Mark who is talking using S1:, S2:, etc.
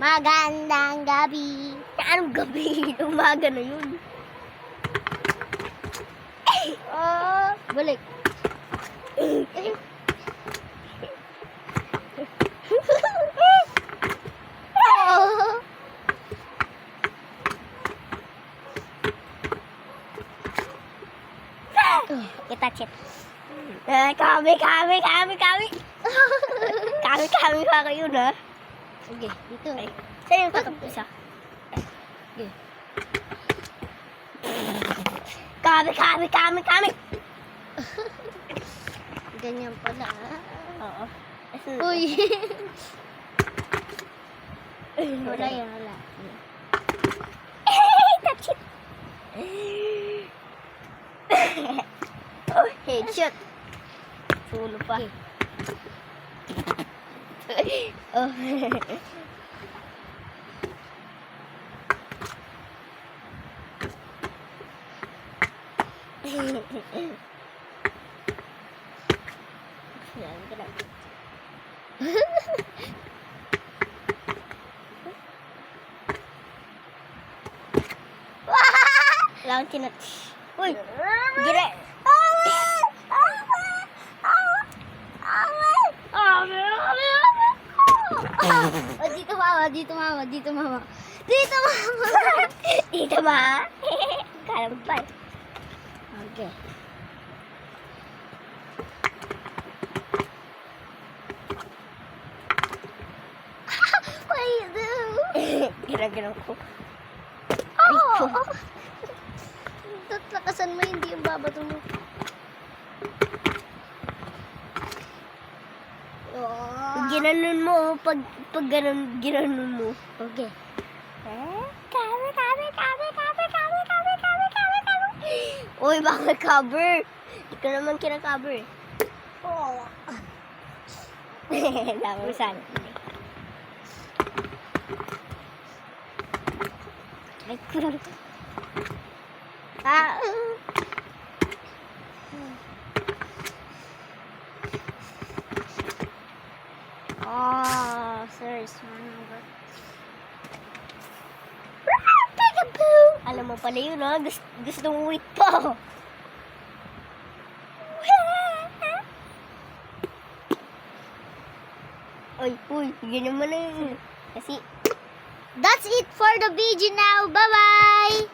S1: Magandang gabi.
S2: Anong gabi? Umaga na yun.
S1: Balik.
S2: Kita chat. Kami pa kayo na.
S1: Sige, dito.
S2: Sa'yo yung kakapisa.
S1: Sige.
S2: Kami.
S1: Ganyan pala.
S2: Oo.
S1: Uy. Wala yan, wala.
S2: Touch it. Oh, headshot. Sulo pa. Oh. Lang tinat. Uy, gila.
S1: Dito mama.
S2: Dito ba? Kalampay.
S1: Okay. What do you do?
S2: Ginaganon ko.
S1: Tatlakasan mo, hindi yung babato mo.
S2: Pag ginanon mo, pag ginanon mo.
S1: Okay.
S2: Kami. Uy, bakit cover? Hindi ko naman kina-cover.
S1: Oh.
S2: Lamusan. Ay, kurang.
S1: Sir,
S2: Alam mo pala yun, ha? Gustong wait pa. Uy, ganyan mo na yun. Kasi,
S1: that's it for the video now. Bye-bye!